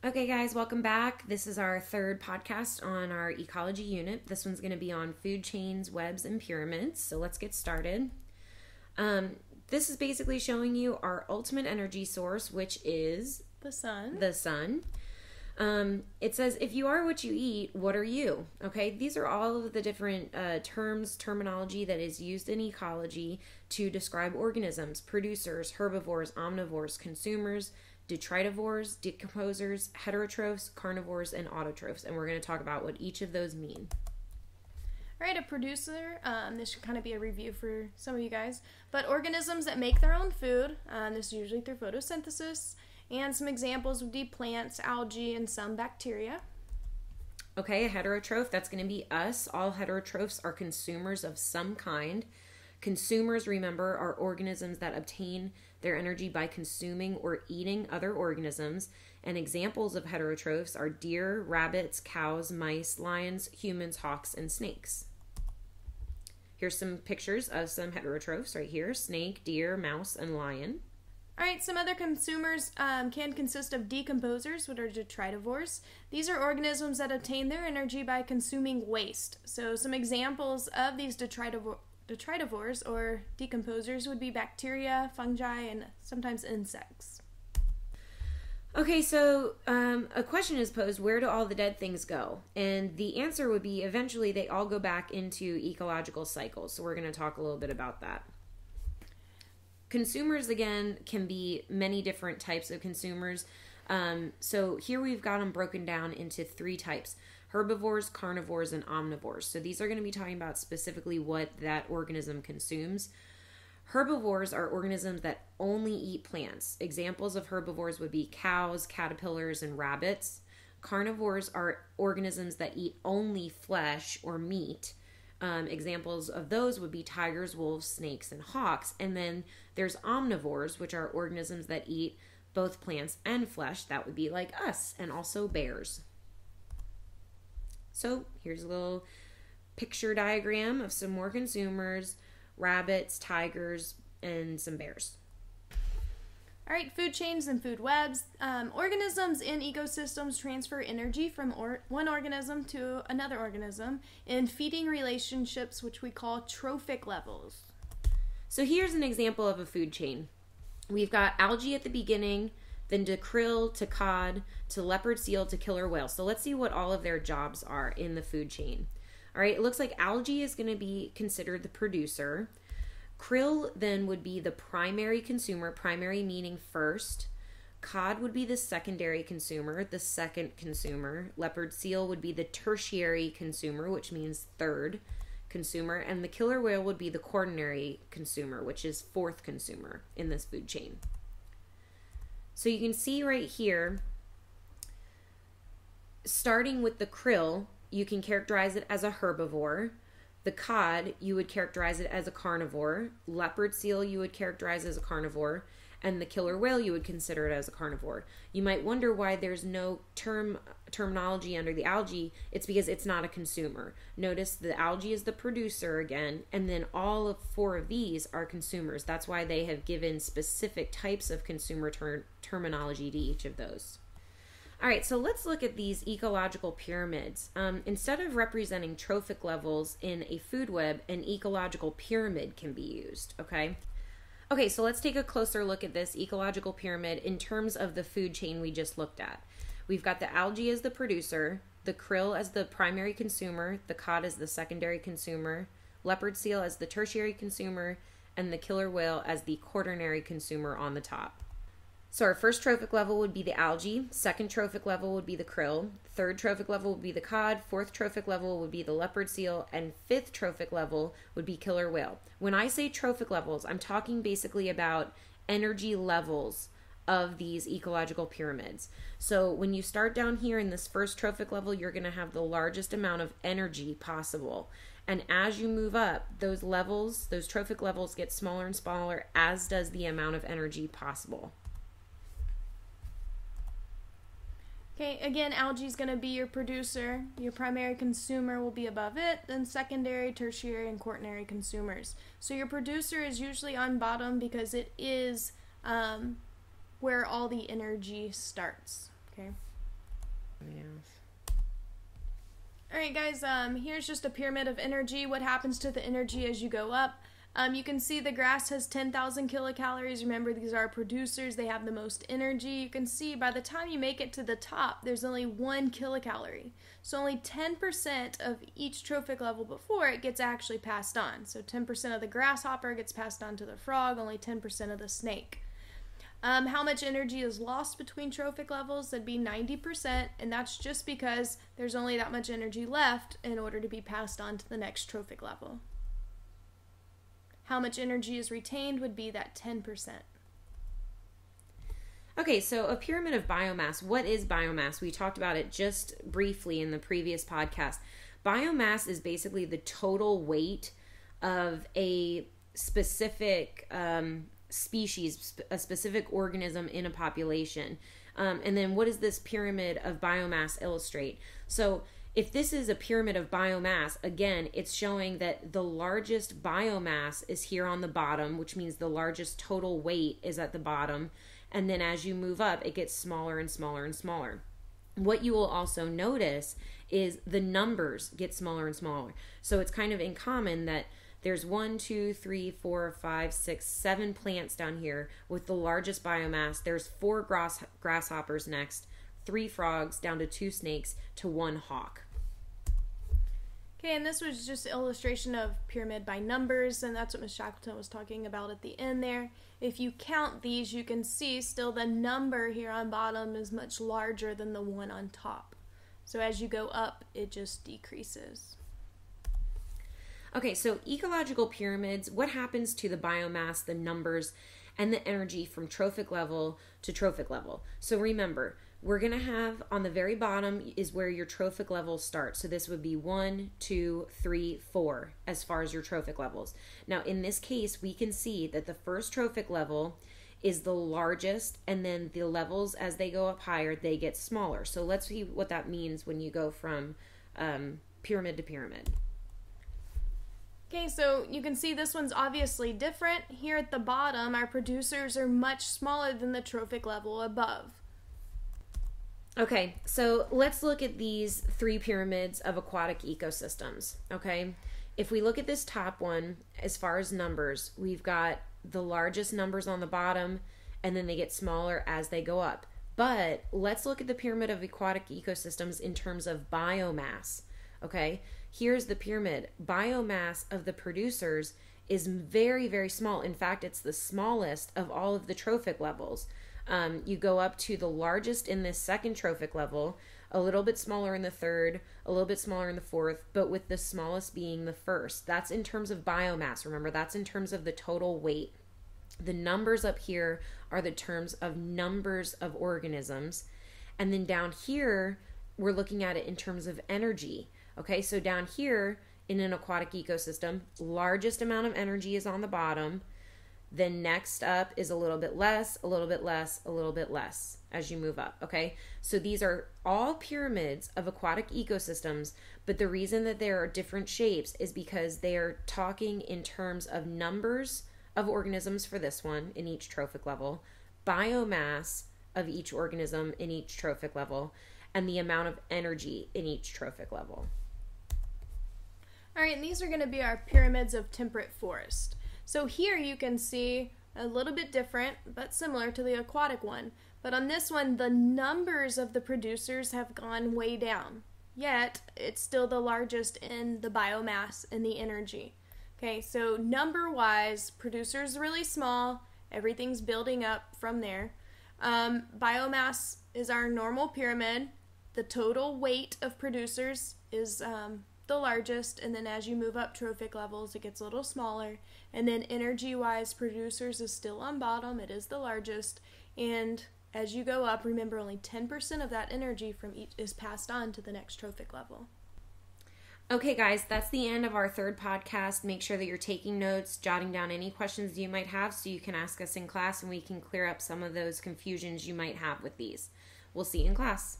Okay, guys, welcome back. This is our third podcast on our ecology unit. This one's going to be on food chains, webs, and pyramids. So let's get started. This is basically showing you our ultimate energy source, which is the sun. It says, if you are what you eat, what are you? Okay, these are all of the different terminology that is used in ecology to describe organisms: producers, herbivores, omnivores, consumers, detritivores, decomposers, heterotrophs, carnivores, and autotrophs. And we're going to talk about what each of those mean. All right, a producer, this should kind of be a review for some of you guys, but organisms that make their own food, this is usually through photosynthesis, and some examples would be plants, algae, and some bacteria. Okay, a heterotroph, that's going to be us. All heterotrophs are consumers of some kind. Consumers, remember, are organisms that obtain their energy by consuming or eating other organisms. And examples of heterotrophs are deer, rabbits, cows, mice, lions, humans, hawks, and snakes. Here's some pictures of some heterotrophs right here: snake, deer, mouse, and lion. All right, some other consumers can consist of decomposers, which are detritivores. These are organisms that obtain their energy by consuming waste. So some examples of these detritivores or decomposers would be bacteria, fungi, and sometimes insects. Okay, so a question is posed: where do all the dead things go? And the answer would be eventually they all go back into ecological cycles. So we're going to talk a little bit about that. Consumers, again, can be many different types of consumers. So here we've got them broken down into three types: herbivores, carnivores, and omnivores. So these are going to be talking about specifically what that organism consumes. Herbivores are organisms that only eat plants. Examples of herbivores would be cows, caterpillars, and rabbits. Carnivores are organisms that eat only flesh or meat. Examples of those would be tigers, wolves, snakes, and hawks. And then there's omnivores, which are organisms that eat both plants and flesh. That would be like us, and also bears. So here's a little picture diagram of some more consumers: rabbits, tigers, and some bears. All right, food chains and food webs. Organisms in ecosystems transfer energy from one organism to another organism in feeding relationships, which we call trophic levels. So here's an example of a food chain. We've got algae at the beginning, then to krill, to cod, to leopard seal, to killer whale. So let's see what all of their jobs are in the food chain. All right, it looks like algae is going to be considered the producer. Krill then would be the primary consumer, primary meaning first. Cod would be the secondary consumer, the second consumer. Leopard seal would be the tertiary consumer, which means third consumer. And the killer whale would be the quaternary consumer, which is fourth consumer in this food chain. So you can see right here, starting with the krill, you can characterize it as a herbivore. The cod, you would characterize it as a carnivore. Leopard seal, you would characterize as a carnivore. And the killer whale, you would consider it as a carnivore. You might wonder why there's no terminology under the algae. It's because it's not a consumer. Notice the algae is the producer again, and then all of four of these are consumers. That's why they have given specific types of consumer terminology to each of those. All right, so let's look at these ecological pyramids. Instead of representing trophic levels in a food web, an ecological pyramid can be used, okay? Okay, so let's take a closer look at this ecological pyramid in terms of the food chain we just looked at. We've got the algae as the producer, the krill as the primary consumer, the cod as the secondary consumer, leopard seal as the tertiary consumer, and the killer whale as the quaternary consumer on the top. So our first trophic level would be the algae, second trophic level would be the krill, third trophic level would be the cod, fourth trophic level would be the leopard seal, and fifth trophic level would be killer whale. When I say trophic levels, I'm talking basically about energy levels of these ecological pyramids. So when you start down here in this first trophic level, you're going to have the largest amount of energy possible. And as you move up, those levels, those trophic levels get smaller and smaller, as does the amount of energy possible. Okay, again, algae is going to be your producer. Your primary consumer will be above it, then secondary, tertiary, and quaternary consumers. So your producer is usually on bottom because it is where all the energy starts. Okay. All right, guys, here's just a pyramid of energy. What happens to the energy as you go up? You can see the grass has 10,000 kilocalories. Remember, these are producers. They have the most energy. You can see by the time you make it to the top, there's only 1 kilocalorie. So only 10% of each trophic level before it gets actually passed on. So 10% of the grasshopper gets passed on to the frog, only 10% of the snake. How much energy is lost between trophic levels? That'd be 90%, and that's just because there's only that much energy left in order to be passed on to the next trophic level. How much energy is retained would be that 10%. Okay, so a pyramid of biomass. What is biomass? We talked about it just briefly in the previous podcast. Biomass is basically the total weight of a specific species, a specific organism in a population. And then what does this pyramid of biomass illustrate? So if this is a pyramid of biomass, again, it's showing that the largest biomass is here on the bottom, which means the largest total weight is at the bottom. And then as you move up, it gets smaller and smaller and smaller. What you will also notice is the numbers get smaller and smaller. So it's kind of in common that there's 1, 2, 3, 4, 5, 6, 7 plants down here with the largest biomass. There's 4 grasshoppers next, 3 frogs, down to 2 snakes, to 1 hawk. Okay, and this was just an illustration of pyramid by numbers, and that's what Ms. Shackleton was talking about at the end there. If you count these, you can see still the number here on bottom is much larger than the one on top. So as you go up, it just decreases. Okay, so ecological pyramids, what happens to the biomass, the numbers, and the energy from trophic level to trophic level? So remember, we're going to have on the very bottom is where your trophic levels start. So this would be 1, 2, 3, 4 as far as your trophic levels. Now in this case, we can see that the first trophic level is the largest, and then the levels as they go up higher, they get smaller. So let's see what that means when you go from pyramid to pyramid. Okay, so you can see this one's obviously different. Here at the bottom, our producers are much smaller than the trophic level above. Okay, so let's look at these 3 pyramids of aquatic ecosystems, okay? If we look at this top one, as far as numbers, we've got the largest numbers on the bottom, and then they get smaller as they go up. But let's look at the pyramid of aquatic ecosystems in terms of biomass, okay? Here's the pyramid. Biomass of the producers is very, very small. In fact, it's the smallest of all of the trophic levels. You go up to the largest in this second trophic level, a little bit smaller in the third, a little bit smaller in the fourth, but with the smallest being the first. That's in terms of biomass. Remember, that's in terms of the total weight. The numbers up here are the terms of numbers of organisms. And then down here, we're looking at it in terms of energy. Okay, so down here in an aquatic ecosystem, largest amount of energy is on the bottom. Then next up is a little bit less, a little bit less, a little bit less as you move up, okay? So these are all pyramids of aquatic ecosystems, but the reason that there are different shapes is because they are talking in terms of numbers of organisms for this one in each trophic level, biomass of each organism in each trophic level, and the amount of energy in each trophic level. All right, and these are going to be our pyramids of temperate forest. So here you can see a little bit different, but similar to the aquatic one. But on this one, the numbers of the producers have gone way down. Yet, it's still the largest in the biomass and the energy. Okay, so number-wise, producers are really small. Everything's building up from there. Biomass is our normal pyramid. The total weight of producers is the largest, and then as you move up trophic levels, it gets a little smaller. And then energy-wise, producers is still on bottom. It is the largest. And as you go up, remember only 10% of that energy from each is passed on to the next trophic level. Okay, guys, that's the end of our 3rd podcast. Make sure that you're taking notes, jotting down any questions you might have so you can ask us in class and we can clear up some of those confusions you might have with these. We'll see you in class.